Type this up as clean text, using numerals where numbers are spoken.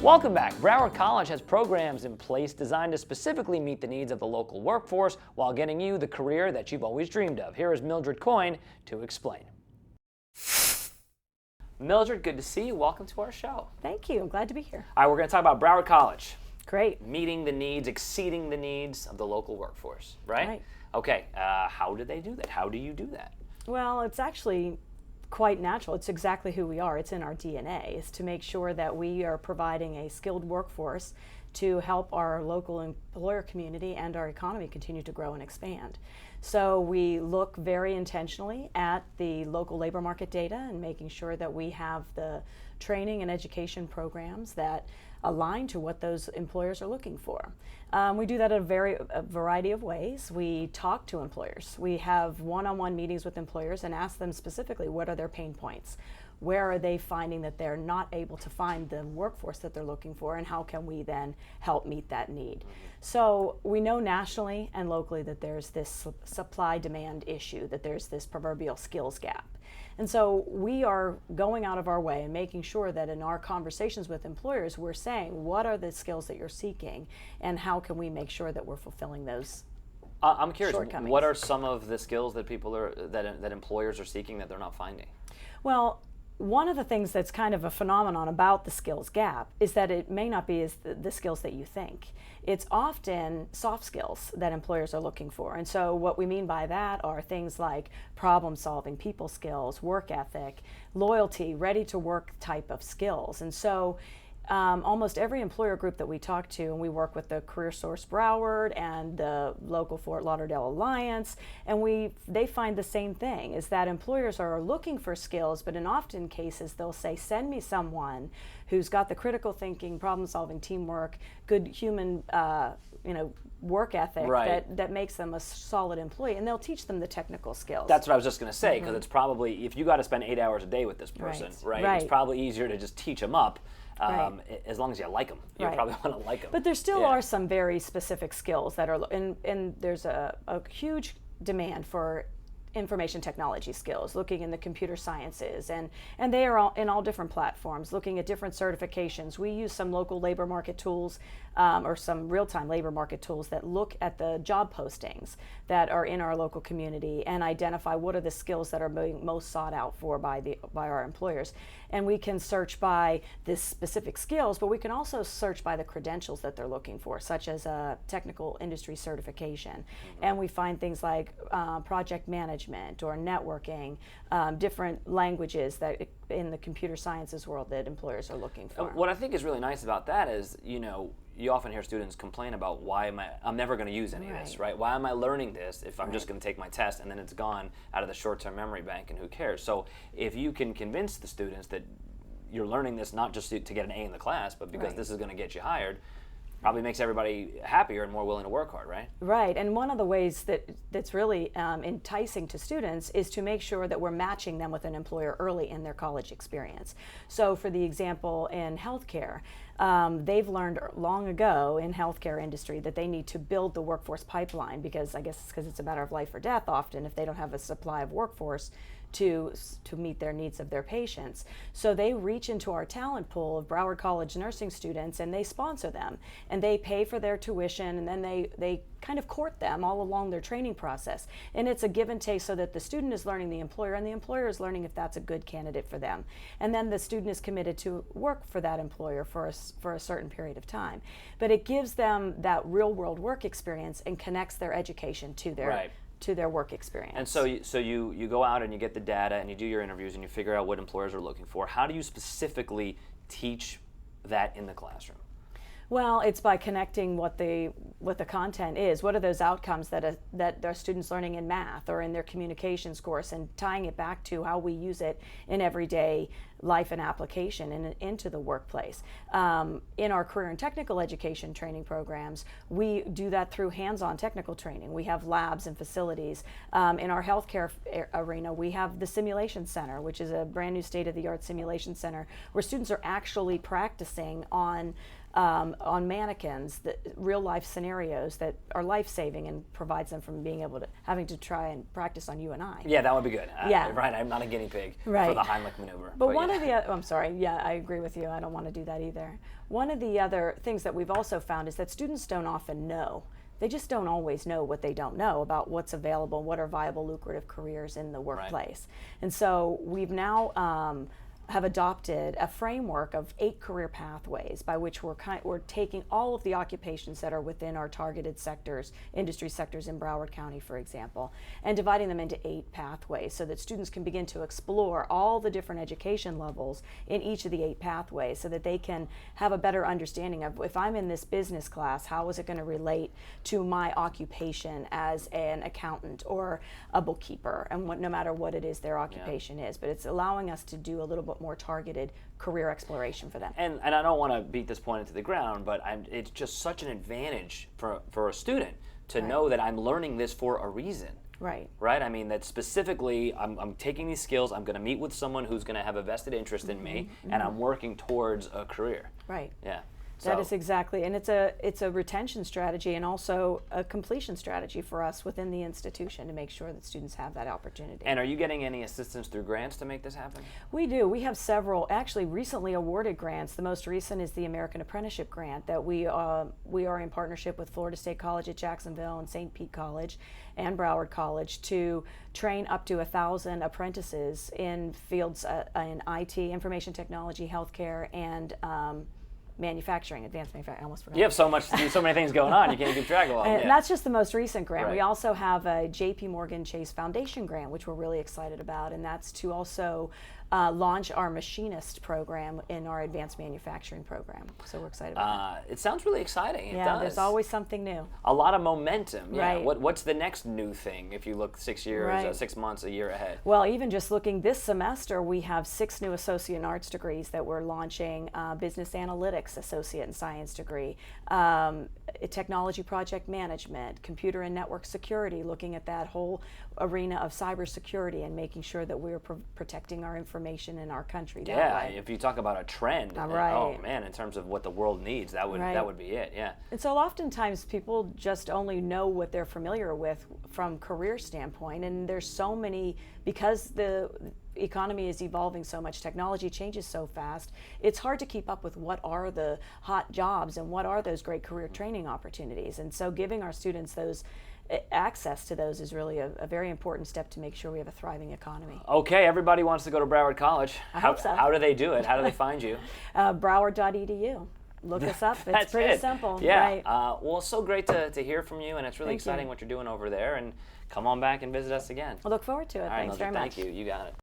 Welcome back. Broward College has programs in place designed to specifically meet the needs of the local workforce while getting you the career that you've always dreamed of. Here is Mildred Coyne to explain. Mildred, good to see you. Welcome to our show. Thank you. I'm glad to be here. All right, we're going to talk about Broward College. Great. Meeting the needs, exceeding the needs of the local workforce, right? Right. Okay, how do they do that? How do you do that? Well, it's actually quite natural. It's exactly who we are. It's in our DNA, is to make sure that we are providing a skilled workforce to help our local employer community and our economy continue to grow and expand. So we look very intentionally at the local labor market data and making sure that we have the training and education programs that align to what those employers are looking for. We do that in a variety of ways. We talk to employers. We have one-on-one meetings with employers and ask them specifically what are their pain points. Where are they finding that they're not able to find the workforce that they're looking for, and how can we then help meet that need? So we know nationally and locally that there's this supply-demand issue, that there's this proverbial skills gap. And so we are going out of our way and making sure that in our conversations with employers, we're saying, what are the skills that you're seeking, and how can we make sure that we're fulfilling those I'm curious, shortcomings? what are some of the skills that that employers are seeking that they're not finding? Well, one of the things that's kind of a phenomenon about the skills gap is that it may not be as the skills that you think. It's often soft skills that employers are looking for. And so what we mean by that are things like problem solving, people skills, work ethic, loyalty, ready to work type of skills. And so almost every employer group that we talk to, and we work with the Career Source Broward and the local Fort Lauderdale Alliance, and they find the same thing, is that employers are looking for skills, but in often cases they'll say, send me someone who's got the critical thinking, problem solving, teamwork, good human work ethic, right, that makes them a solid employee, and they'll teach them the technical skills. That's what I was just going to say, because it's probably, if you got to spend 8 hours a day with this person, right, it's probably easier to just teach them up. As long as you like them, you probably want to like them. But there still are some very specific skills that are, and there's a huge demand for information technology skills, looking in the computer sciences, and they are all in all different platforms, looking at different certifications. We use some local labor market tools or some real-time labor market tools that look at the job postings that are in our local community and identify what are the skills that are being most sought out for by our employers. And we can search by the specific skills, but we can also search by the credentials that they're looking for, such as a technical industry certification. And we find things like project management or networking, different languages that in the computer sciences world that employers are looking for. What I think is really nice about that is, you often hear students complain about I'm never going to use any of this, right? Why am I learning this if I'm just going to take my test and then it's gone out of the short-term memory bank and who cares? So if you can convince the students that you're learning this not just to get an A in the class, but because this is going to get you hired, probably makes everybody happier and more willing to work hard, right? Right, and one of the ways that's really enticing to students is to make sure that we're matching them with an employer early in their college experience. So for the example in healthcare, they've learned long ago in healthcare industry that they need to build the workforce pipeline, because I guess it's because it's a matter of life or death often if they don't have a supply of workforce to meet their needs of their patients. So they reach into our talent pool of Broward College nursing students and they sponsor them and they pay for their tuition, and then they kind of court them all along their training process. And it's a give and take so that the student is learning the employer and the employer is learning if that's a good candidate for them. And then the student is committed to work for that employer for a certain period of time. But it gives them that real world work experience and connects their education to their work experience. And so you go out and you get the data and you do your interviews and you figure out what employers are looking for. How do you specifically teach that in the classroom? Well, it's by connecting what the content is. What are those outcomes that our students learning in math or in their communications course, and tying it back to how we use it in everyday life and application and into the workplace. In our career and technical education training programs, we do that through hands-on technical training. We have labs and facilities. In our healthcare arena, we have the Simulation Center, which is a brand new state-of-the-art simulation center where students are actually practicing on mannequins, the real life scenarios that are life-saving and provides them from being able to having to try and practice on you and I. Yeah, that would be good. Yeah. Right, I'm not a guinea pig right. for the Heimlich maneuver. But one I'm sorry, yeah, I agree with you. I don't want to do that either. One of the other things that we've also found is that students don't often know. They just don't always know what they don't know about what's available, what are viable, lucrative careers in the workplace. Right. And so we've now have adopted a framework of 8 career pathways by which we're taking all of the occupations that are within our targeted sectors, industry sectors in Broward County, for example, and dividing them into 8 pathways so that students can begin to explore all the different education levels in each of the 8 pathways so that they can have a better understanding of, if I'm in this business class, how is it going to relate to my occupation as an accountant or a bookkeeper, and no matter what it is their occupation is. But it's allowing us to do a little bit more targeted career exploration for them. And I don't want to beat this point into the ground, but it's just such an advantage for a student to know that I'm learning this for a reason. Right. Right? I mean, that specifically, I'm taking these skills, I'm going to meet with someone who's going to have a vested interest in me, and I'm working towards a career. Right. Yeah. That is exactly, and it's a retention strategy and also a completion strategy for us within the institution to make sure that students have that opportunity. And are you getting any assistance through grants to make this happen? We do. We have several, actually recently awarded grants. The most recent is the American Apprenticeship Grant that we are in partnership with Florida State College at Jacksonville and St. Pete College and Broward College to train up to 1,000 apprentices in fields in IT, information technology, healthcare, and manufacturing, advanced manufacturing. I almost forgot. You have so many things going on. You can't keep track of all. And that's just the most recent grant. Right. We also have a J.P. Morgan Chase Foundation grant, which we're really excited about, and that's to also launch our machinist program in our advanced manufacturing program. So we're excited about that. It sounds really exciting. It does. There's always something new. A lot of momentum. Yeah. Right. What's the next new thing if you look 6 years, 6 months, a year ahead? Well, even just looking this semester, we have 6 new associate in arts degrees that we're launching: business analytics associate in science degree, technology project management, computer and network security, looking at that whole arena of cybersecurity and making sure that we're protecting our information in our country. Yeah, if you talk about a trend, right. Oh man, in terms of what the world needs, that would be it. Yeah. And so oftentimes people just only know what they're familiar with from career standpoint, and there's so many, because the economy is evolving so much, technology changes so fast, it's hard to keep up with what are the hot jobs and what are those great career training opportunities. And so giving our students those access to those is really a very important step to make sure we have a thriving economy. Okay, everybody wants to go to Broward College. I hope so. How do they do it? How do they find you? Broward.edu. Look us up. It's pretty simple. Yeah. Right. Well, it's so great to hear from you, and it's really exciting what you're doing over there. And come on back and visit us again. I look forward to it. All right, Thanks very much. Thank you. You got it.